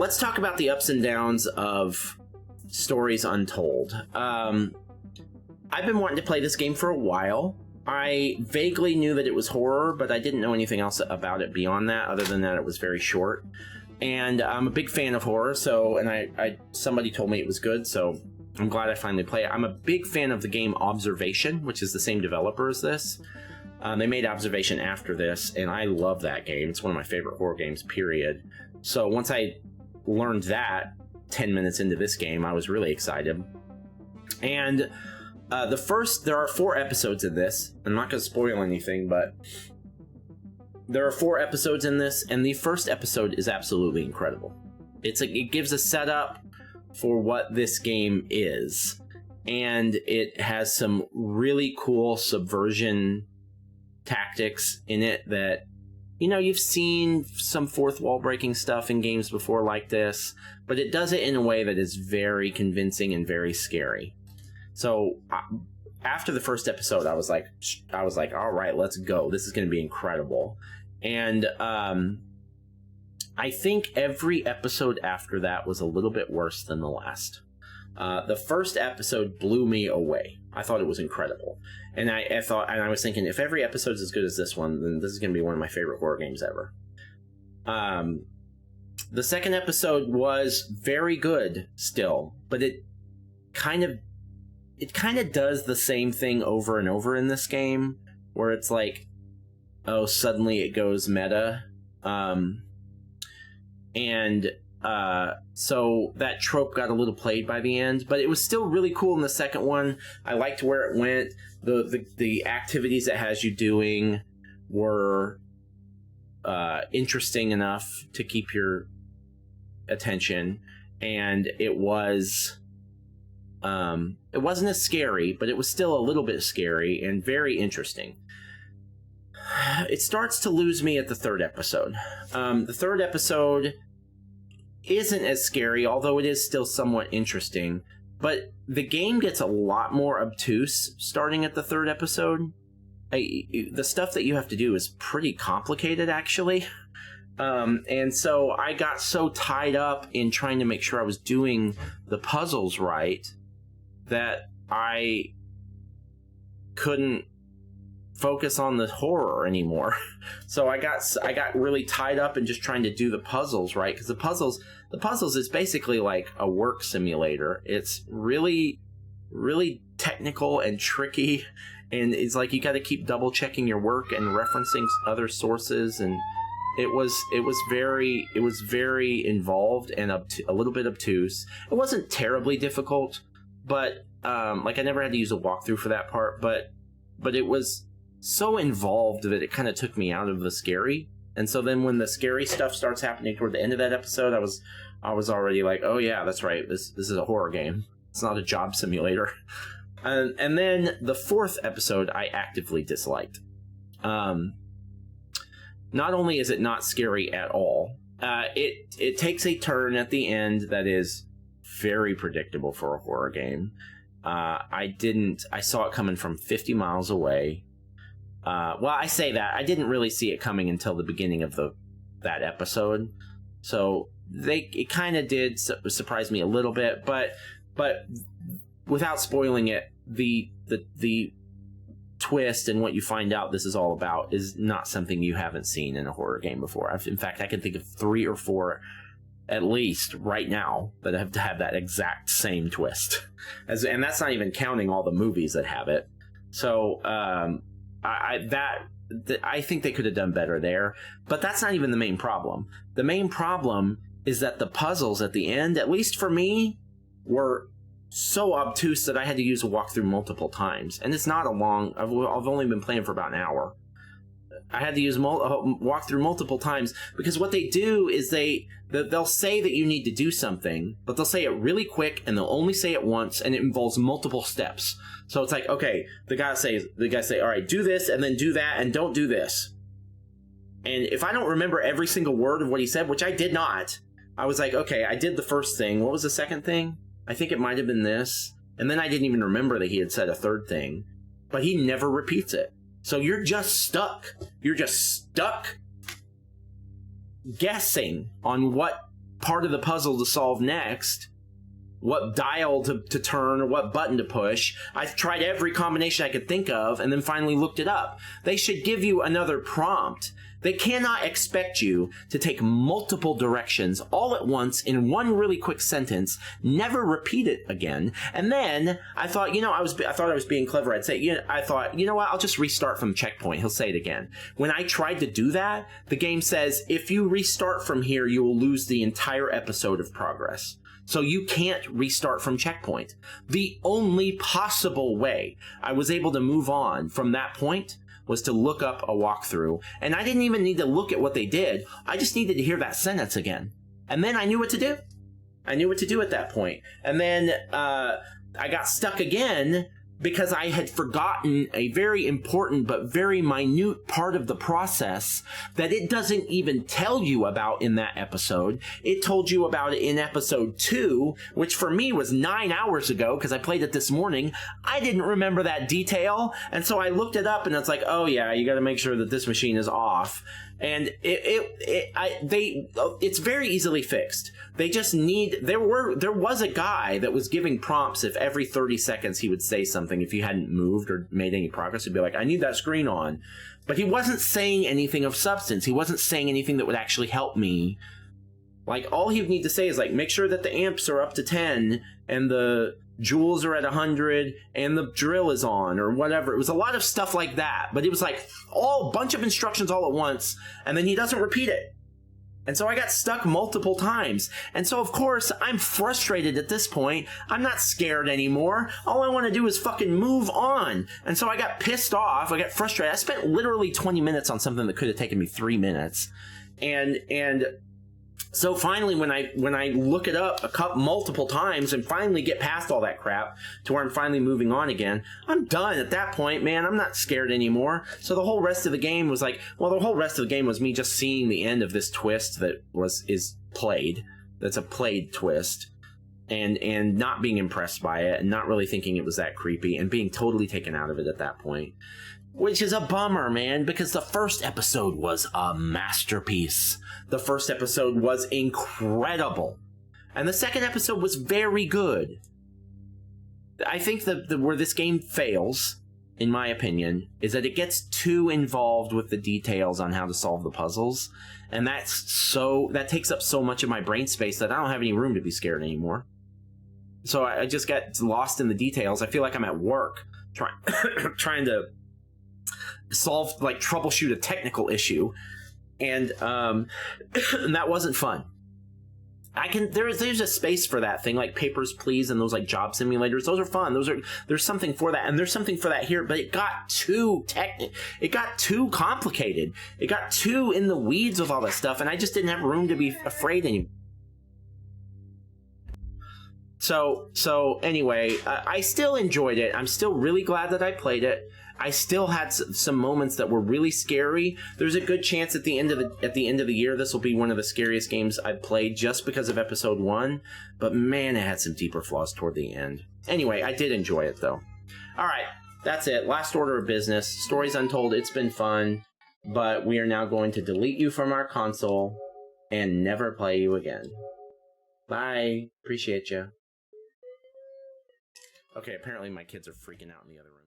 let's talk about the ups and downs of Stories Untold. I've been wanting to play this game for a while. I vaguely knew that it was horror, but I didn't know anything else about it beyond that, other than that it was very short. And I'm a big fan of horror, so, and I somebody told me it was good, so I'm glad I finally played it. I'm a big fan of the game Observation, which is the same developer as this. They made Observation after this, and I love that game. It's one of my favorite horror games, period. So once I learned that 10 minutes into this game, I was really excited. And there are 4 episodes in this. I'm not going to spoil anything, but there are 4 episodes in this, and the first episode is absolutely incredible. It gives a setup for what this game is, and it has some really cool subversion tactics in it that, you know, you've seen some fourth wall breaking stuff in games before like this, but it does it in a way that is very convincing and very scary. So after the first episode, I was like, all right, let's go. This is going to be incredible. And I think every episode after that was a little bit worse than the last. The first episode blew me away. I thought it was incredible. And I was thinking, if every episode is as good as this one, then this is going to be one of my favorite horror games ever. The second episode was very good still, but it kind of does the same thing over and over in this game, where it's like, oh, suddenly it goes meta. So that trope got a little played by the end, but it was still really cool in the second one. I liked where it went. The activities it has you doing were interesting enough to keep your attention, and it wasn't as scary, but it was still a little bit scary and very interesting. It starts to lose me at the third episode. The third episode isn't as scary, although it is still somewhat interesting, but the game gets a lot more obtuse starting at the third episode. The stuff that you have to do is pretty complicated, actually. And so I got so tied up in trying to make sure I was doing the puzzles right that I couldn't focus on the horror anymore. So I got really tied up in just trying to do the puzzles right, because the puzzles is basically like a work simulator. It's really, really technical and tricky, and it's like you got to keep double checking your work and referencing other sources, and it was very involved and a little bit obtuse. It wasn't terribly difficult, but like I never had to use a walkthrough for that part, but it was so involved that it kind of took me out of the scary. And so then when the scary stuff starts happening toward the end of that episode, I was already like, oh yeah, that's right, this is a horror game. It's not a job simulator. And then the fourth episode I actively disliked. Not only is it not scary at all, it takes a turn at the end that is very predictable for a horror game. I saw it coming from 50 miles away. Well, I say that. I didn't really see it coming until the beginning of that episode. So it kind of did surprise me a little bit, but without spoiling it, the twist and what you find out this is all about is not something you haven't seen in a horror game before. In fact, I can think of 3 or 4 at least right now that have to have that exact same twist. And that's not even counting all the movies that have it. So I think they could have done better there, but that's not even the main problem. The main problem is that the puzzles at the end, at least for me, were so obtuse that I had to use a walkthrough multiple times. And it's not I've only been playing for about an hour. I had to use walkthrough multiple times because what they do is they'll say that you need to do something, but they'll say it really quick and they'll only say it once, and it involves multiple steps. So it's like, okay, the guy say, all right, do this and then do that and don't do this. And if I don't remember every single word of what he said, which I did not, I was like, okay, I did the first thing. What was the second thing? I think it might have been this. And then I didn't even remember that he had said a third thing. But he never repeats it. So you're just stuck. You're just stuck guessing on what part of the puzzle to solve next, what dial to turn or what button to push. I tried every combination I could think of and then finally looked it up. They should give you another prompt. They cannot expect you to take multiple directions all at once in one really quick sentence, never repeat it again. And then I thought, I thought I was being clever. I'd say, I thought, you know what? I'll just restart from checkpoint. He'll say it again. When I tried to do that, the game says, if you restart from here, you will lose the entire episode of progress. So you can't restart from checkpoint. The only possible way I was able to move on from that point was to look up a walkthrough. And I didn't even need to look at what they did. I just needed to hear that sentence again. And then I knew what to do. I knew what to do at that point. And then I got stuck again because I had forgotten a very important but very minute part of the process that it doesn't even tell you about in that episode. It told you about it in episode 2, which for me was 9 hours ago because I played it this morning. I didn't remember that detail, and so I looked it up and it's like, oh yeah, you got to make sure that this machine is off. And it's very easily fixed. They just need, there was a guy that was giving prompts if every 30 seconds he would say something if you hadn't moved or made any progress. He'd be like, I need that screen on. But he wasn't saying anything of substance. He wasn't saying anything that would actually help me. Like, all he would need to say is like, make sure that the amps are up to 10 and the joules are at 100 and the drill is on or whatever. It was a lot of stuff like that, but it was like a bunch of instructions all at once, and then he doesn't repeat it. And so I got stuck multiple times. And so, of course, I'm frustrated at this point. I'm not scared anymore. All I want to do is fucking move on. And so I got pissed off. I got frustrated. I spent literally 20 minutes on something that could have taken me 3 minutes. And so finally, when I look it up multiple times and finally get past all that crap to where I'm finally moving on again, I'm done at that point, man. I'm not scared anymore. So the whole rest of the game was like, well, the whole rest of the game was me just seeing the end of this twist that is played. That's a played twist. And not being impressed by it and not really thinking it was that creepy and being totally taken out of it at that point. Which is a bummer, man, because the first episode was a masterpiece. The first episode was incredible. And the second episode was very good. I think that where this game fails, in my opinion, is that it gets too involved with the details on how to solve the puzzles. And that takes up so much of my brain space that I don't have any room to be scared anymore. So I just get lost in the details. I feel like I'm at work trying to solve, like, troubleshoot a technical issue, and that wasn't fun. There's a space for that thing, like Papers, Please, and those like job simulators. Those are fun. There's something for that, and there's something for that here. But it got too it got too complicated. It got too in the weeds with all that stuff, and I just didn't have room to be afraid anymore. So anyway, I still enjoyed it. I'm still really glad that I played it. I still had some moments that were really scary. There's a good chance at the end of the year this will be one of the scariest games I've played just because of episode 1. But man, it had some deeper flaws toward the end. Anyway, I did enjoy it though. All right, that's it. Last order of business. Stories Untold. It's been fun, but we are now going to delete you from our console and never play you again. Bye. Appreciate you. Okay, apparently my kids are freaking out in the other room.